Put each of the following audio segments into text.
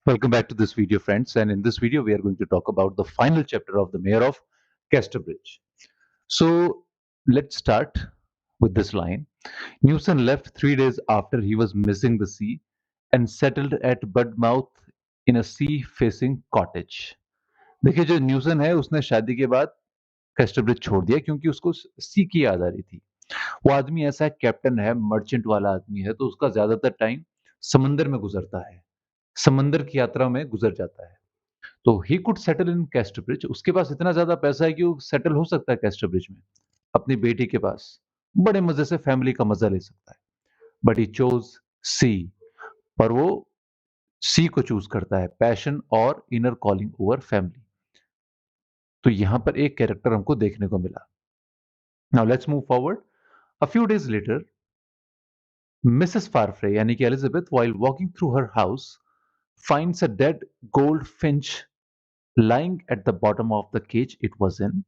Welcome back to this video, friends. And in this video, we are going to talk about the final chapter of The Mayor of Casterbridge. So let's start with this line. Newson left 3 days after he was missing the sea and settled at Budmouth in a sea-facing cottage. देखिए जो न्यूसन है उसने शादी के बाद Casterbridge छोड़ दिया क्योंकि उसको सी की याद आ रही थी। वो आदमी ऐसा है, कैप्टन है, मर्चेंट वाला आदमी है, तो उसका ज्यादातर टाइम समंदर में गुजरता है, समंदर की यात्रा में गुजर जाता है। तो he could settle in Casterbridge. उसके पास इतना ज्यादा पैसा है कि वो सेटल हो सकता है कैस्टरब्रिज में अपनी बेटी के पास, बड़े मजे से फैमिली का मजा ले सकता है। बट ही चोज सी, पर वो सी को चूज करता है, पैशन और इनर कॉलिंग ओवर फैमिली। तो यहां पर एक कैरेक्टर हमको देखने को मिला। Now let's move forward. A few days later Mrs Farfrae यानी कि Elizabeth while walking through her house finds a dead goldfinch lying at the bottom of the cage it was in.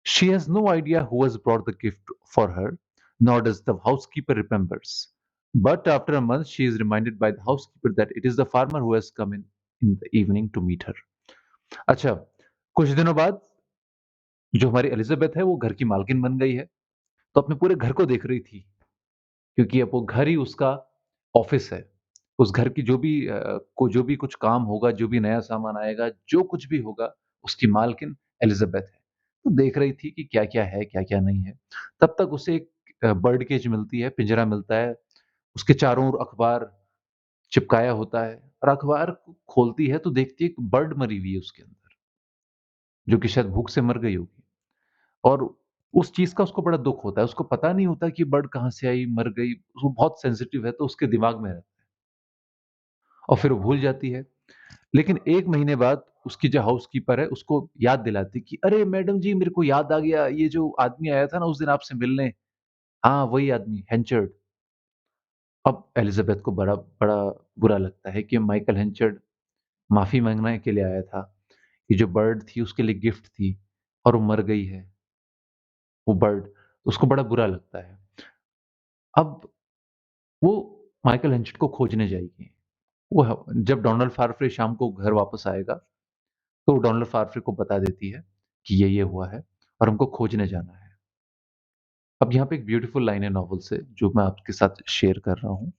She has no idea who has brought the gift for her, nor does the housekeeper remembers. But after a month, she is reminded by the housekeeper that it is the farmer who has come in the evening to meet her. अच्छा, कुछ दिनों बाद जो हमारी Elizabeth है वो घर की मालकिन बन गई है, तो अपने पूरे घर को देख रही थी क्योंकि अब वो घर ही उसका ऑफिस है। उस घर की जो भी कुछ काम होगा, जो भी नया सामान आएगा, जो कुछ भी होगा, उसकी मालकिन एलिजाबेथ है। तो देख रही थी कि क्या-क्या है, क्या-क्या नहीं है। तब तक उसे एक बर्ड केज मिलती है, पिंजरा मिलता है, उसके चारों ओर अखबार चिपकाया होता है और अखबार खोलती है तो देखती है एक बर्ड मरी हुई है उसके अंदर, जो कि शायद भूख से मर गई होगी। और उस चीज़ का उसको बड़ा दुःख होता है। उसको पता नहीं होता कि बर्ड कहाँ से आई, मर गई। वो बहुत सेंसिटिव है तो उसके दिमाग में रहता है और फिर वो भूल जाती है। लेकिन 1 महीने बाद उसकी जो हाउसकीपर है उसको याद दिलाती कि अरे मैडम जी, मेरे को याद आ गया, ये जो आदमी आया था ना उस दिन आपसे मिलने, हाँ वही आदमी हेंचर्ड। अब एलिज़ाबेथ को बड़ा बड़ा बुरा लगता है कि माइकल हेंचर्ड माफ़ी माँगने के लिए आया था। ये जो बर्ड थी उसके लिए गिफ्ट थी और वो मर गई है, वो बर्ड। उसको बड़ा बुरा लगता है। अब वो माइकल हेंचर्ड को खोजने जाएगी। वो ह जब डोनाल्ड फारफ्रे शाम को घर वापस आएगा, तो डोनाल्ड फारफ्रे को बता देती है कि ये हुआ है और हमको खोजने जाना है। अब यहाँ पे एक ब्यूटीफुल लाइन है नॉवेल से जो मैं आपके साथ शेयर कर रहा हूँ।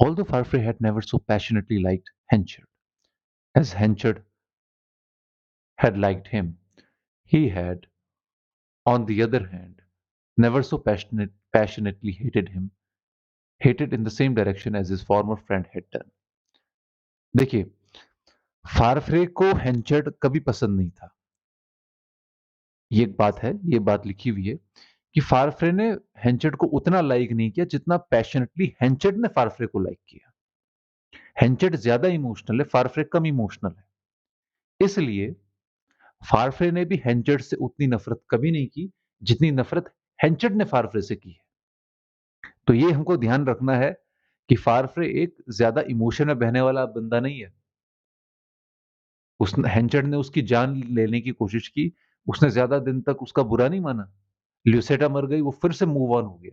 Although Farfrey had never so passionately liked Henchard as Henchard had liked him, he had, on the other hand, never so passionately hated him, hated in the same direction as his former friend had done. देखिए, फारफ्रे को हेंचर्ड कभी पसंद नहीं था। ये एक बात है, ये बात लिखी हुई है कि फारफ्रे ने हेंचर्ड को उतना लाइक नहीं किया जितना पैशनेटली हेंचर्ड ने फारफ्रे को लाइक किया। हेंचर्ड ज्यादा इमोशनल है, फारफ्रे कम इमोशनल है। इसलिए फारफ्रे ने भी हेंचर्ड से उतनी नफरत कभी नहीं की जितनी नफरत हेंचर्ड ने फारफ्रे से की है। तो ये हमको ध्यान रखना है कि फारफ्रे एक ज्यादा इमोशन में बहने वाला बंदा नहीं है। उसने हेंचर्ड ने उसकी जान लेने की कोशिश की, उसने ज्यादा दिन तक उसका बुरा नहीं माना। ल्यूसेटा मर गई, वो फिर से मूव ऑन हो गया।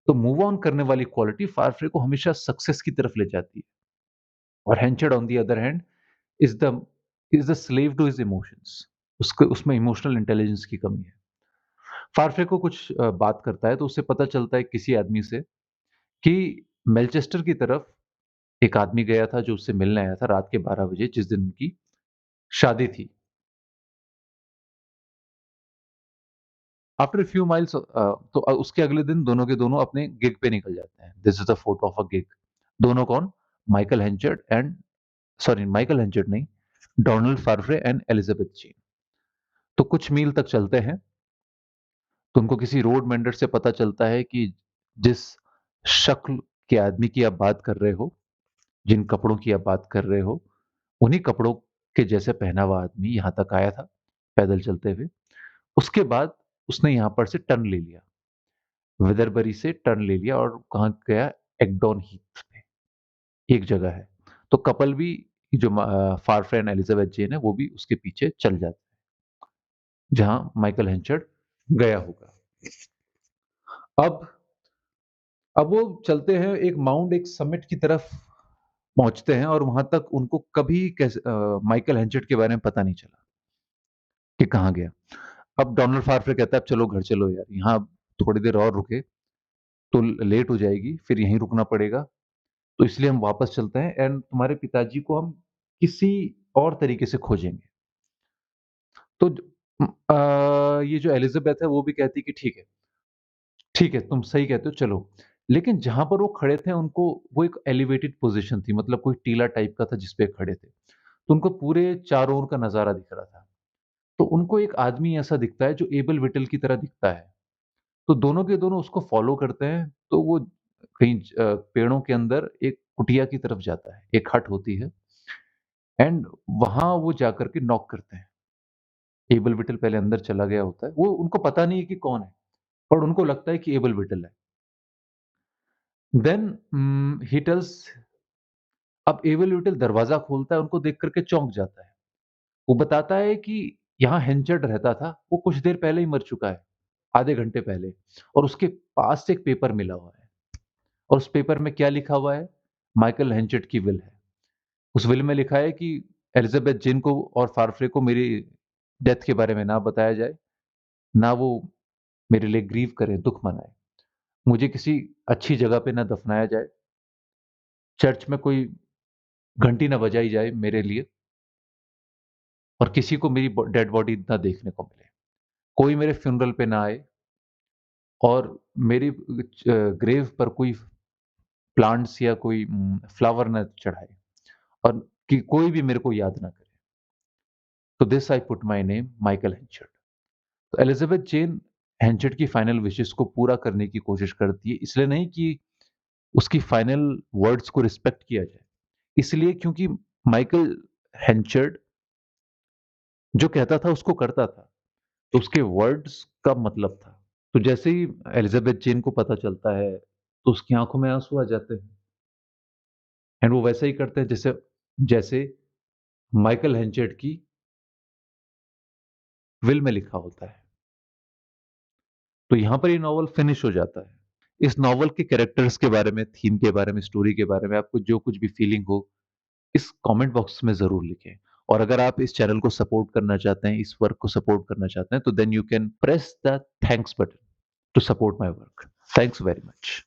तो मूव ऑन करने वाली क्वालिटी फारफ्रे को हमेशा सक्सेस की तरफ ले जाती है। और Henchard on the other hand is the is the slave to his emotions. उसके उसमें इमोशनल इंटेलिजेंस की कमी है। फारफ्रे को कुछ बात करता है तो उसे पता चलता है किसी आदमी से कि मेलचेस्टर की तरफ एक आदमी गया था जो उससे मिलने आया था रात के 12 बजे जिस दिन उनकी शादी थी। आफ्टर फ्यू माइल्स तो उसके अगले दिन दोनों के दोनों अपने गिग पे निकल जाते हैं। This is the photo of a gig. दोनों कौन? माइकल हेंचर्ड एंड सॉरी माइकल हेंचर्ड नहीं, डोनाल्ड फारफ्रे एंड एलिजाबेथ चेन। तो कुछ मील तक चलते हैं तो उनको किसी रोड मेंडर से पता चलता है कि जिस शक्ल के आदमी की आप बात कर रहे हो, जिन कपड़ों की आप बात कर रहे हो, उन्हीं कपड़ों के जैसे पहना हुआ आदमी यहाँ तक आया था, पैदल चलते हुए। उसके बाद उसने यहाँ पर से टर्न ले लिया, विदरबरी से टर्न ले लिया और कहाँ गया? एक्डॉन हीथ पे, एक जगह है। तो कपल भी जो फारफ्रे एंड एलिजाबेथ जेन है, वो भी उसके पीछे चल जाते हैं, जहाँ माइकल हेंचर्ड गया होगा। अब अब वो चलते हैं एक समिट की तरफ, पहुँचते हैं और वहाँ तक उनको कभी माइकल हेंचेट के बारे में पता नहीं चला कि कहाँ गया। अब डोनाल्ड फार्फरे कहता है, "अब चलो घर चलो यार, यहाँ थोड़ी देर और रुके तो लेट हो जाएगी, फिर यहीं रुकना पड़ेगा, तो इसलिए हम वापस चलते हैं एंड तुम्हारे पिताजी को हम किसी और तरीके से खोजेंगे।" तो ये जो एलिज़ाबेथ है वो भी कहती कि ठीक है, तुम सही कहते हो चलो। लेकिन जहाँ पर वो खड़े थे उनको वो एक एलिवेटेड पोज़ीशन थी, मतलब कोई टीला टाइप का था जिस पे खड़े थे। तो उनको पूरे चारों ओर का नज़ारा दिख रहा था। तो उनको एक आदमी ऐसा दिखता है जो एबल विटल की तरह दिखता है। तो दोनों के दोनों उसको फ़ॉलो करते हैं, तो वो कहीं पेड़ों के अंदर एक कुटिया की तरफ जाता है, एक हट होती है एंड वहाँ वो जाकर के नॉक करते हैं। एबल विटल पहले अंदर चला गया होता है, वो उनको पता नहीं है कि कौन है, पर उनको लगता है कि एबल विटल है। देन ही टेल्स अब एबल विटल दरवाज़ा खोलता है, उनको देख कर के चौंक जाता है। वो बताता है कि यहाँ हेंचर्ड रहता था, वो कुछ देर पहले ही मर चुका है, आधे घंटे पहले और उसके पास से एक पेपर मिला हुआ है और उस पेपर में क्या लिखा हुआ है? माइकल हेंचर्ड की विल है। उस विल में लिखा है कि एलिज़ाबेथ जेन को और फारफ्रे को मेरी डेथ के बारे में ना बताया जाए, ना वो मेरे लिए ग्रीव करें, दुःख मनाएँ। मुझे किसी अच्छी जगह पे ना दफ़नाया जाए, चर्च में कोई घंटी ना बजाई जाए मेरे लिए और किसी को मेरी डेड बॉडी ना देखने को मिले। कोई मेरे फ्यूनरल पे ना आए और मेरी ग्रेव पर कोई प्लांट्स या कोई फ्लावर ना चढ़ाए और कि कोई भी मेरे को याद ना करे। तो this I put my name Michael Henchard. तो एलिज़ाबेथ जेन हेंचर्ड की फाइनल विशेज़ को पूरा करने की कोशिश करती है, इसलिए नहीं कि उसकी फाइनल वर्ड्स को रिस्पेक्ट किया जाए, इसलिए क्योंकि माइकल हेंचर्ड जो कहता था उसको करता था, तो उसके वर्ड्स का मतलब था। तो जैसे ही एलिज़ाबेथ जेन को पता चलता है, तो उसकी आँखों में आँसू आ जाते हैं एंड वो वैसा ही करते हैं जैसे जैसे माइकल हेंचर्ड की विल में लिखा होता है। तो यहाँ पर ये नॉवल फिनिश हो जाता है। इस नॉवल के कैरेक्टर्स के बारे में, थीम के बारे में, स्टोरी के बारे में आपको जो कुछ भी फीलिंग हो, इस कमेंट बॉक्स में ज़रूर लिखें। और अगर आप इस चैनल को सपोर्ट करना चाहते हैं, इस वर्क को सपोर्ट करना चाहते हैं, तो then you can press the thanks button to support my work. Thanks very much.